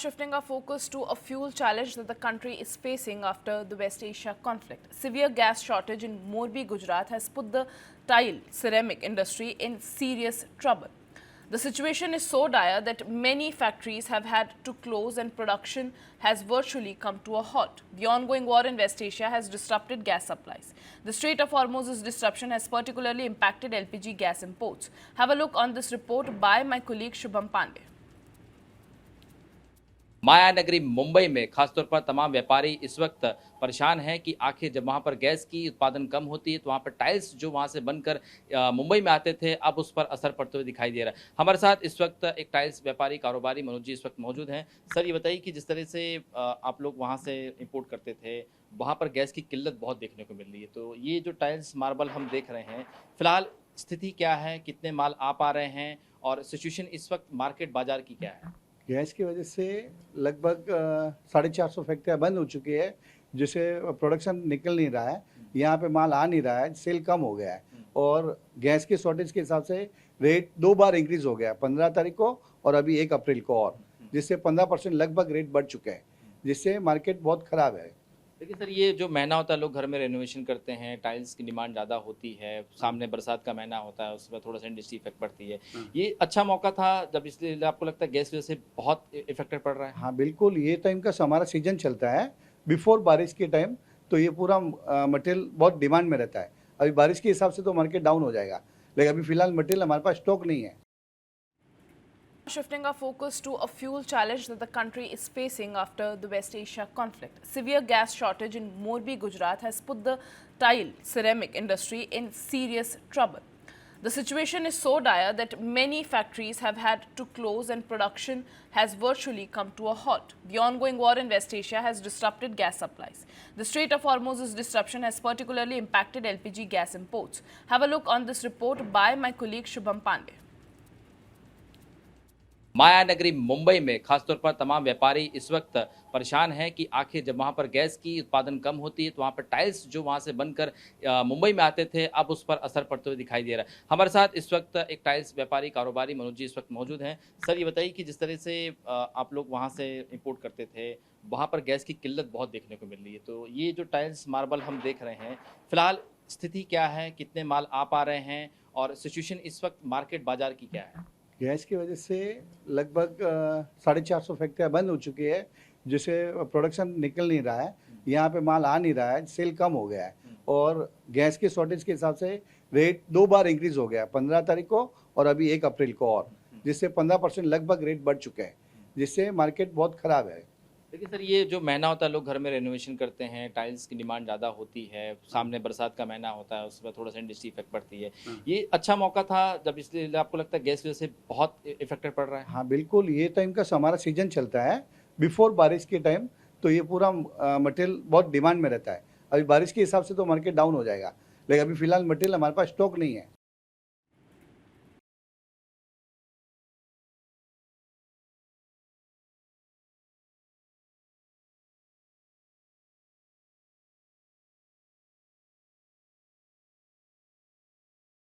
Shifting our focus to a fuel challenge that the country is facing after the West Asia conflict. Severe gas shortage in Morbi, Gujarat has put the tile ceramic industry in serious trouble. The situation is so dire that many factories have had to close and production has virtually come to a halt. The ongoing war in West Asia has disrupted gas supplies. The Strait of Hormuz's disruption has particularly impacted LPG gas imports. Have a look on this report by my colleague Shubham Pandey. माया नगरी मुंबई में खासतौर पर तमाम व्यापारी इस वक्त परेशान हैं कि आखिर जब वहाँ पर गैस की उत्पादन कम होती है तो वहाँ पर टाइल्स जो वहाँ से बनकर मुंबई में आते थे अब उस पर असर पड़ते हुए दिखाई दे रहा है। हमारे साथ इस वक्त एक टाइल्स व्यापारी कारोबारी मनोज जी इस वक्त मौजूद हैं। सर ये बताइए कि जिस तरह से आप लोग वहाँ से इंपोर्ट करते थे वहाँ पर गैस की किल्लत बहुत देखने को मिल रही है, तो ये जो टाइल्स मार्बल हम देख रहे हैं फिलहाल स्थिति क्या है, कितने माल आ पा रहे हैं और सिचुएशन इस वक्त मार्केट बाजार की क्या है? गैस की वजह से लगभग 450 फैक्ट्रियाँ बंद हो चुकी है, जिससे प्रोडक्शन निकल नहीं रहा है, यहाँ पे माल आ नहीं रहा है, सेल कम हो गया है और गैस की शॉर्टेज के हिसाब से रेट 2 बार इंक्रीज हो गया है, 15 तारीख को और अभी 1 अप्रैल को, और जिससे 15% लगभग रेट बढ़ चुके हैं, जिससे मार्केट बहुत ख़राब है। देखिए सर, ये जो महीना होता है लोग घर में रेनोवेशन करते हैं, टाइल्स की डिमांड ज़्यादा होती है, सामने बरसात का महीना होता है, उसमें थोड़ा सा इंडस्ट्री इफेक्ट पड़ती है। ये अच्छा मौका था जब, इसलिए आपको लगता है गैस वजह से बहुत इफेक्टेड पड़ रहा है? हाँ बिल्कुल, ये टाइम का हमारा सीजन चलता है बिफोर बारिश के टाइम, तो ये पूरा मटेरियल बहुत डिमांड में रहता है। अभी बारिश के हिसाब से तो मार्केट डाउन हो जाएगा, लेकिन अभी फिलहाल मटेरियल हमारे पास स्टॉक नहीं है। Shifting our focus to a fuel challenge that the country is facing after the West Asia conflict. Severe gas shortage in Morbi, Gujarat has put the tile ceramic industry in serious trouble. The situation is so dire that many factories have had to close and production has virtually come to a halt. The ongoing war in West Asia has disrupted gas supplies. The Strait of Hormuz's disruption has particularly impacted LPG gas imports. Have a look on this report by my colleague Shubham Pandey. माया नगरी मुंबई में खासतौर पर तमाम व्यापारी इस वक्त परेशान हैं कि आखिर जब वहाँ पर गैस की उत्पादन कम होती है तो वहाँ पर टाइल्स जो वहाँ से बनकर मुंबई में आते थे अब उस पर असर पड़ते हुए दिखाई दे रहा है। हमारे साथ इस वक्त एक टाइल्स व्यापारी कारोबारी मनोज जी इस वक्त मौजूद हैं। सर ये बताइए कि जिस तरह से आप लोग वहाँ से इंपोर्ट करते थे वहाँ पर गैस की किल्लत बहुत देखने को मिल रही है, तो ये जो टाइल्स मार्बल हम देख रहे हैं फिलहाल स्थिति क्या है, कितने माल आ पा रहे हैं और सिचुएशन इस वक्त मार्केट बाजार की क्या है? गैस की वजह से लगभग 450 फैक्ट्रियाँ बंद हो चुकी है, जिससे प्रोडक्शन निकल नहीं रहा है, यहाँ पे माल आ नहीं रहा है, सेल कम हो गया है और गैस की शॉर्टेज के हिसाब से रेट 2 बार इंक्रीज हो गया है, 15 तारीख को और अभी 1 अप्रैल को, और जिससे 15% लगभग रेट बढ़ चुके हैं, जिससे मार्केट बहुत ख़राब है। देखिए सर, ये जो महीना होता है लोग घर में रेनोवेशन करते हैं, टाइल्स की डिमांड ज़्यादा होती है, सामने बरसात का महीना होता है, उसमें थोड़ा सा इंडस्ट्री इफेक्ट पड़ती है। ये अच्छा मौका था जब, इसलिए आपको लगता है गैस वजह से बहुत इफेक्टेड पड़ रहा है? हाँ बिल्कुल, ये टाइम का हमारा सीजन चलता है बिफोर बारिश के टाइम, तो ये पूरा मटेरियल बहुत डिमांड में रहता है। अभी बारिश के हिसाब से तो मार्केट डाउन हो जाएगा, लेकिन अभी फिलहाल मटेरियल हमारे पास स्टॉक नहीं है।